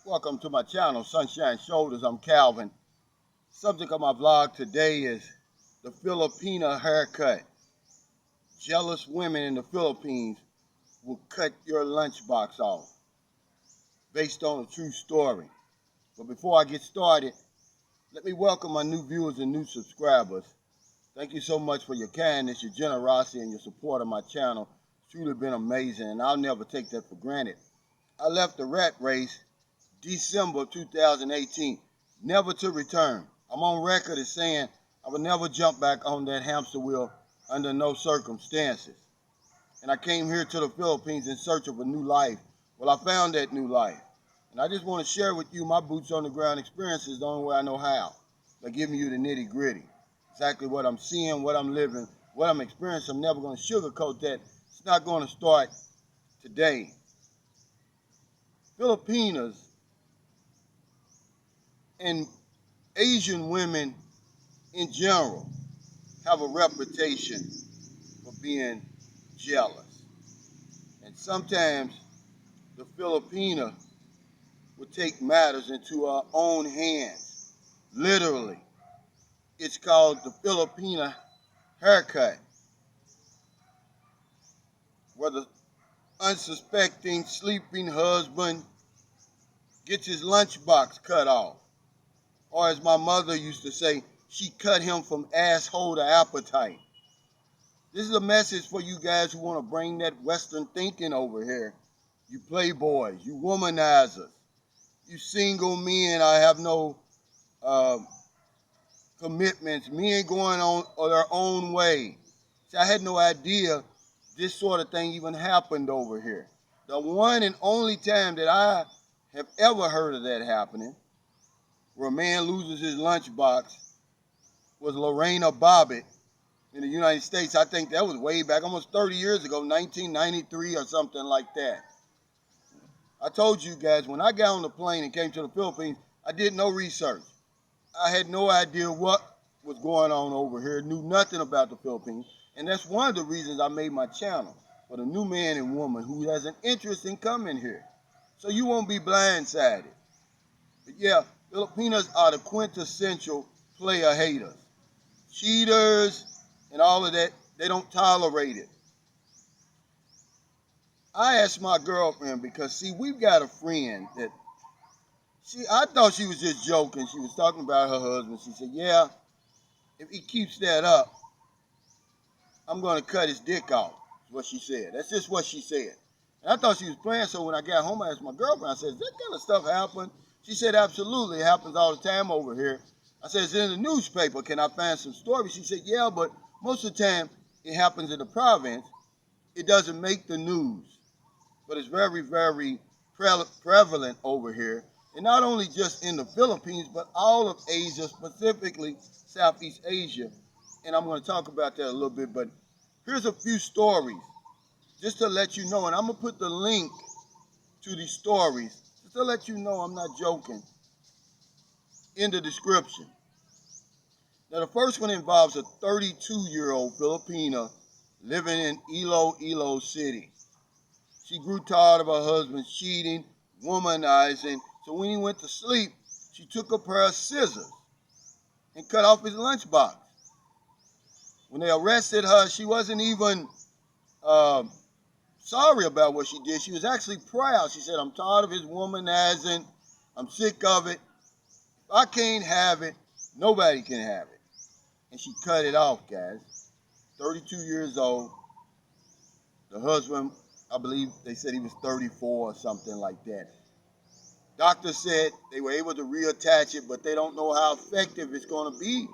Welcome to my channel, Sunshine Shoulders. I'm Calvin. Subject of my vlog today is the Filipina haircut. Jealous women in the Philippines will cut your lunchbox off based on a true story. But before I get started, let me welcome my new viewers and new subscribers. Thank you so much for your kindness, your generosity, and your support of my channel. It's truly been amazing, and I'll never take that for granted. I left the rat race December 2018, never to return. I'm on record as saying I would never jump back on that hamster wheel under no circumstances. And I came here to the Philippines in search of a new life. Well, I found that new life. And I just want to share with you my boots on the ground experiences the only way I know how, by giving you the nitty gritty. Exactly what I'm seeing, what I'm living, what I'm experiencing. I'm never going to sugarcoat that. It's not going to start today. Filipinas and Asian women in general have a reputation for being jealous. And sometimes the Filipina would take matters into her own hands. Literally. It's called the Filipina haircut, where the unsuspecting sleeping husband gets his lunchbox cut off. Or as my mother used to say, she cut him from asshole to appetite. This is a message for you guys who want to bring that Western thinking over here. You playboys, you womanizers, you single men. I have no commitments. Men going on their own way. See, I had no idea this sort of thing even happened over here. The one and only time that I have ever heard of that happening, where a man loses his lunchbox, was Lorena Bobbitt in the United States. I think that was way back, almost 30 years ago, 1993 or something like that. I told you guys, when I got on the plane and came to the Philippines, I did no research. I had no idea what was going on over here, knew nothing about the Philippines. And that's one of the reasons I made my channel, for the new man and woman who has an interest in coming here. So you won't be blindsided. But yeah, Filipinos are the quintessential player haters. Cheaters and all of that, they don't tolerate it. I asked my girlfriend because, see, we've got a friend that, I thought she was just joking. She was talking about her husband. She said, yeah, if he keeps that up, I'm going to cut his dick off, is what she said. That's just what she said. And I thought she was playing, so when I got home, I asked my girlfriend, I said, does that kind of stuff happen? She said, absolutely, it happens all the time over here. I said, it's in the newspaper. Can I find some stories? She said, yeah, but most of the time it happens in the province. It doesn't make the news. But it's very, very prevalent over here. And not only just in the Philippines, but all of Asia, specifically Southeast Asia. And I'm going to talk about that a little bit. But here's a few stories just to let you know. And I'm going to put the link to these stories just to let you know I'm not joking in the description. Now, the first one involves a 32-year-old Filipina living in Iloilo City. She grew tired of her husband cheating, womanizing, so when he went to sleep, she took a pair of scissors and cut off his lunchbox. When they arrested her, she wasn't even sorry about what she did. She was actually proud. She said, I'm tired of his womanizing. I'm sick of it. If I can't have it, nobody can have it. And she cut it off, guys. 32 years old. The husband, I believe they said he was 34 or something like that. Doctors said they were able to reattach it, but they don't know how effective it's going to be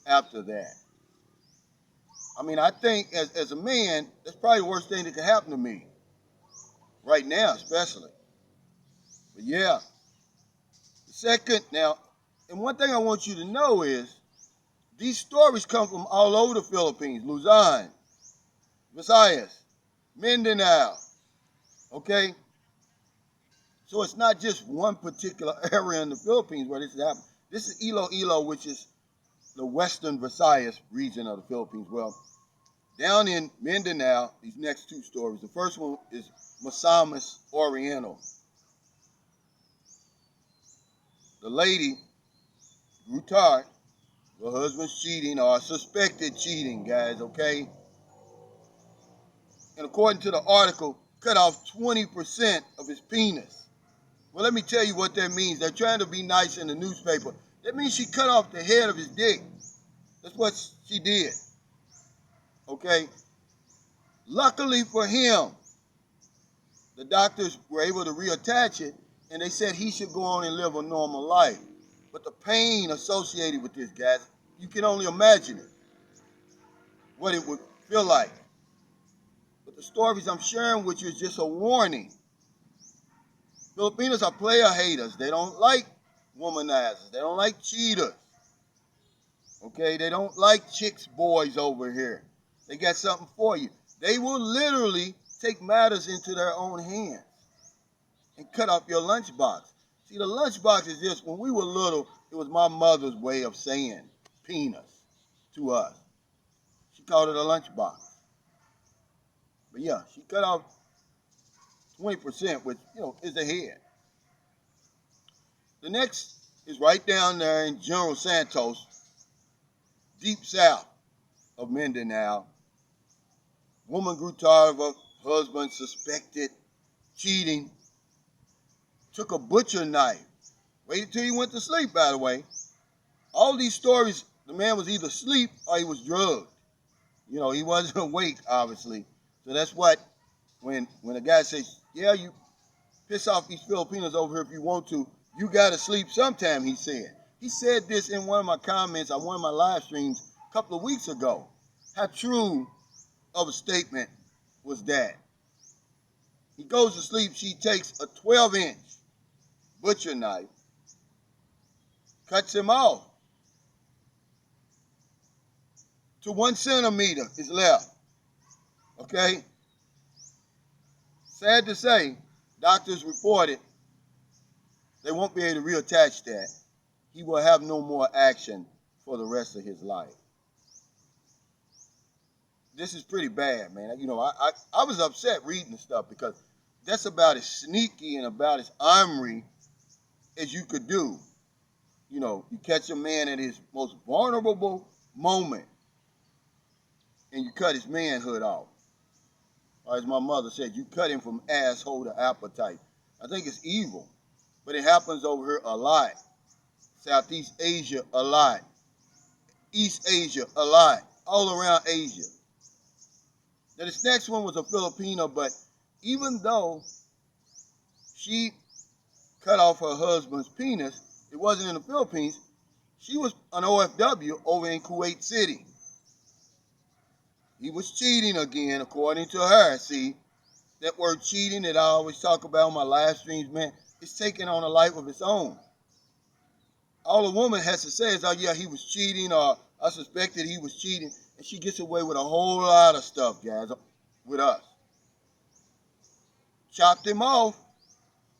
after that. I mean, I think as a man, that's probably the worst thing that could happen to me. Right now, especially. But yeah. The second, now, and one thing I want you to know is, these stories come from all over the Philippines. Luzon, Visayas, Mindanao. Okay? So it's not just one particular area in the Philippines where this is happening. This is Iloilo, which is the western Visayas region of the Philippines. Well, down in Mindanao, these next two stories. The first one is Misamis Oriental. the lady grew tired. Her husband's cheating or suspected cheating, guys, okay? And according to the article, cut off 20% of his penis. Well, let me tell you what that means. They're trying to be nice in the newspaper. That means she cut off the head of his dick. That's what she did. Okay? Luckily for him, the doctors were able to reattach it, and they said he should go on and live a normal life. But the pain associated with this, guys, you can only imagine it, what it would feel like. But the stories I'm sharing with you is just a warning. Filipinos are player haters. They don't like womanizers. They don't like cheaters. Okay? They don't like chicks boys over here. They got something for you. They will literally take matters into their own hands and cut off your lunchbox. See, the lunchbox is just, when we were little, it was my mother's way of saying penis to us. She called it a lunchbox. But yeah, she cut off 20%, which, is the head. The next is right down there in General Santos, deep south of Mindanao. Woman grew tired of her husband, suspected cheating, took a butcher knife. Waited till he went to sleep, by the way. All these stories, the man was either asleep or he was drugged. He wasn't awake, obviously. So that's what, when a guy says, yeah, you piss off these Filipinos over here if you want to, you got to sleep sometime, he said. He said this in one of my comments on one of my live streams a couple of weeks ago. How true of a statement was that? He goes to sleep, she takes a 12-inch butcher knife, cuts him off to 1 centimeter is left. Okay? Sad to say, doctors reported they won't be able to reattach that. He will have no more action for the rest of his life. This is pretty bad, man. I was upset reading the stuff because that's about as sneaky and about as ornery as you could do. You catch a man at his most vulnerable moment and you cut his manhood off. Or as my mother said, you cut him from asshole to appetite. I think it's evil, but it happens over here a lot. Southeast Asia, a lot. East Asia, a lot. All around Asia. Now, this next one was a Filipino, but even though she cut off her husband's penis, it wasn't in the Philippines. She was an OFW over in Kuwait City. He was cheating again, according to her. See, that word cheating that I always talk about on my live streams, man, it's taking on a life of its own. All a woman has to say is, oh, yeah, he was cheating, or I suspected he was cheating. And she gets away with a whole lot of stuff, guys, with us. Chopped him off.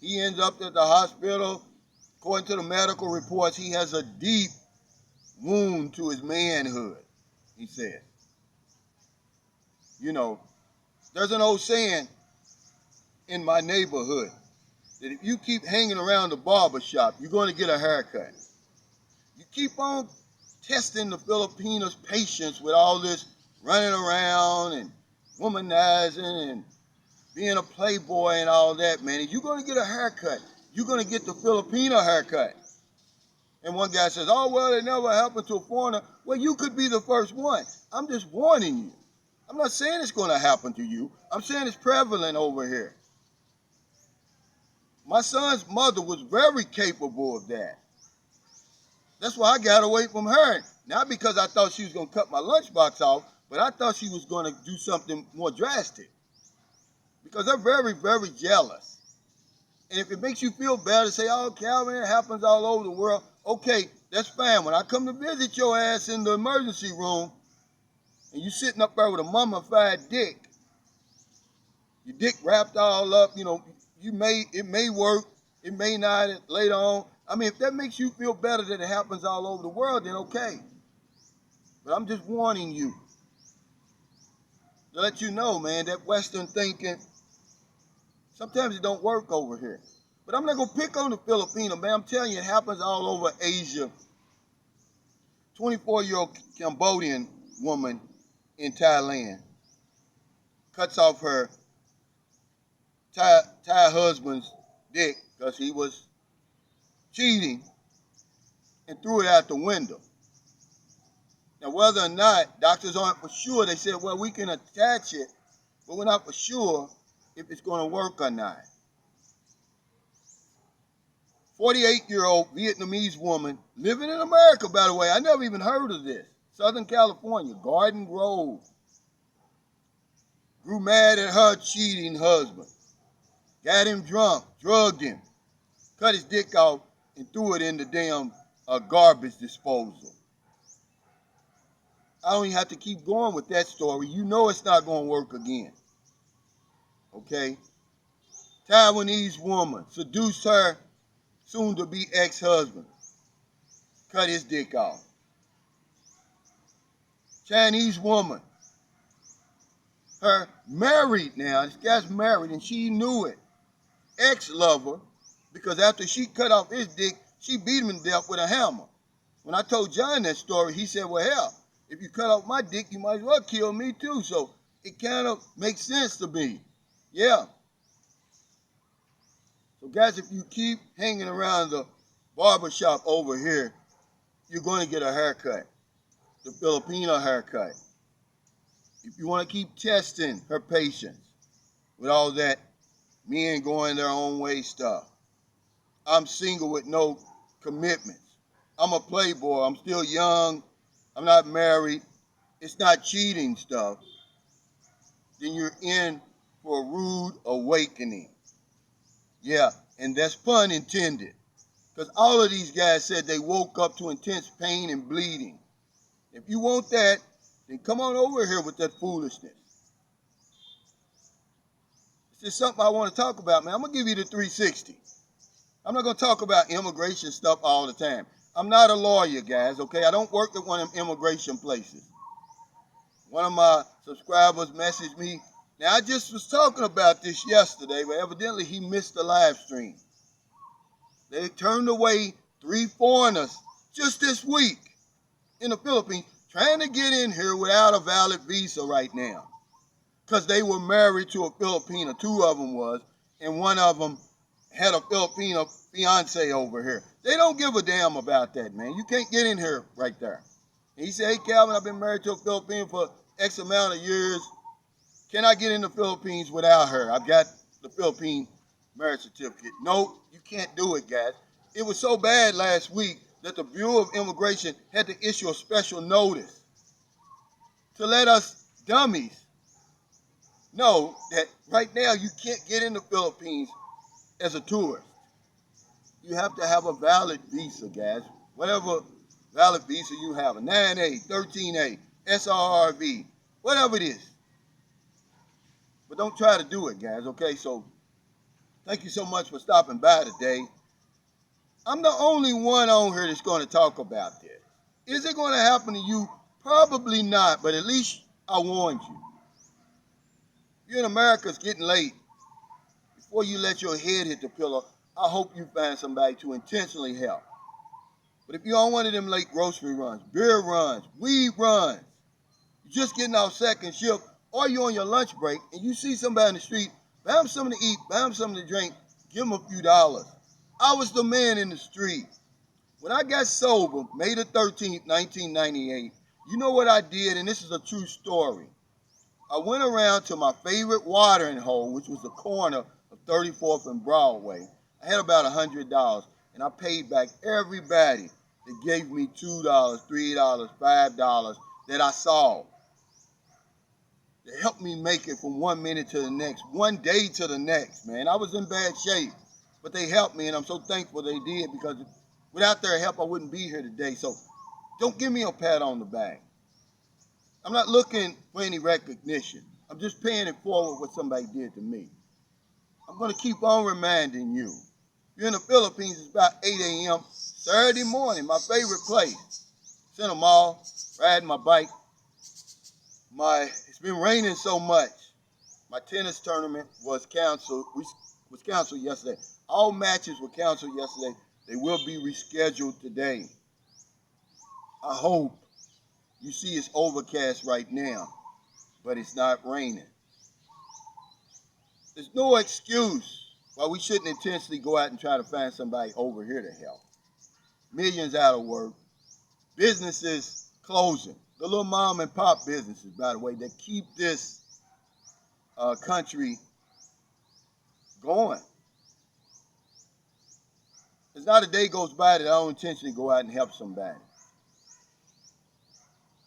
He ends up at the hospital. According to the medical reports, he has a deep wound to his manhood, he said. There's an old saying in my neighborhood that if you keep hanging around the barber shop, you're going to get a haircut. You keep on testing the Filipinos' patience with all this running around and womanizing and being a playboy and all that, man. If you're going to get a haircut, you're going to get the Filipino haircut. And one guy says, oh, well, it never happened to a foreigner. Well, you could be the first one. I'm just warning you. I'm not saying it's going to happen to you. I'm saying it's prevalent over here. My son's mother was very capable of that. That's why I got away from her. Not because I thought she was going to cut my lunchbox off, but I thought she was going to do something more drastic. Because they're very, very jealous. And if it makes you feel better, say, oh, Calvin, it happens all over the world. Okay, that's fine. When I come to visit your ass in the emergency room, and you sitting up there with a mummified dick, your dick wrapped all up, it may work, it may not later on. I mean, if that makes you feel better that it happens all over the world, then okay. But I'm just warning you to let you know, man, that Western thinking, sometimes it don't work over here. But I'm not going to pick on the Filipino, man. I'm telling you, it happens all over Asia. 24-year-old Cambodian woman in Thailand cuts off her Thai husband's dick because he was cheating and threw it out the window. Now, whether or not, doctors aren't for sure. They said, well, we can attach it, but we're not for sure if it's going to work or not. 48-year-old Vietnamese woman living in America, by the way. I never even heard of this. Southern California, Garden Grove. Grew mad at her cheating husband. Got him drunk, drugged him, cut his dick off, and threw it in the damn garbage disposal. I don't even have to keep going with that story. You know it's not going to work again. Okay? Taiwanese woman seduced her soon-to-be ex-husband. Cut his dick off. Chinese woman. Her married now. This guy's married and she knew it. Ex-lover, because after she cut off his dick, she beat him to death with a hammer. When I told John that story, he said, well, hell, if you cut off my dick, you might as well kill me too. So it kind of makes sense to me. Yeah. So guys, if you keep hanging around the barbershop over here, you're going to get a haircut. The Filipino haircut. If you want to keep testing her patience with all that men going their own way stuff. I'm single with no commitments. I'm a playboy. I'm still young. I'm not married. It's not cheating stuff. Then you're in for a rude awakening. Yeah, and that's pun intended. Because all of these guys said they woke up to intense pain and bleeding. If you want that, then come on over here with that foolishness. It's just something I want to talk about, man. I'm going to give you the 360. I'm not going to talk about immigration stuff all the time. I'm not a lawyer, guys, okay? I don't work at one of them immigration places. One of my subscribers messaged me. Now, I just was talking about this yesterday, but evidently he missed the live stream. They turned away 3 foreigners just this week in the Philippines trying to get in here without a valid visa right now because they were married to a Filipina. 2 of them was, and one of them had a Filipino fiance over here. They don't give a damn about that, man. You can't get in here right there. And he said, hey, Calvin, I've been married to a Filipino for X amount of years. Can I get in the Philippines without her? I've got the Philippine marriage certificate. No, you can't do it, guys. It was so bad last week that the Bureau of Immigration had to issue a special notice to let us dummies know that right now you can't get in the Philippines as a tourist. You have to have a valid visa, guys. Whatever valid visa you have, a 9A, 13A, SRRV, whatever it is. But don't try to do it, guys, okay? So thank you so much for stopping by today. I'm the only one on here that's going to talk about this. Is it going to happen to you? Probably not, but at least I warned you. If you're in America, it's getting late. Before you let your head hit the pillow, I hope you find somebody to intentionally help. But if you're on one of them late grocery runs, beer runs, weed runs, you're just getting off second shift, or you're on your lunch break and you see somebody in the street, buy them something to eat, buy them something to drink, give them a few dollars. I was the man in the street. When I got sober, May the 13th, 1998, you know what I did, and this is a true story. I went around to my favorite watering hole, which was the corner of 34th and Broadway. I had about $100, and I paid back everybody that gave me $2, $3, $5 that I saw. They helped me make it from 1 minute to the next, one day to the next, man. I was in bad shape, but they helped me, and I'm so thankful they did because without their help, I wouldn't be here today. So don't give me a pat on the back. I'm not looking for any recognition. I'm just paying it forward what somebody did to me. I'm going to keep on reminding you. If you're in the Philippines, it's about 8 a.m. Saturday morning, my favorite place. Center Mall, riding my bike. It's been raining so much. My tennis tournament was canceled yesterday. All matches were canceled yesterday. They will be rescheduled today. I hope. You see it's overcast right now, but it's not raining. There's no excuse why we shouldn't intentionally go out and try to find somebody over here to help. Millions out of work. Businesses closing. The little mom and pop businesses, by the way, that keep this country going. There's not a day goes by that I don't intentionally go out and help somebody.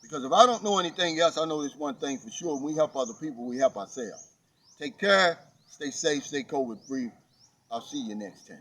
Because if I don't know anything else, I know this one thing for sure. When we help other people, we help ourselves. Take care, stay safe, stay COVID free. I'll see you next time.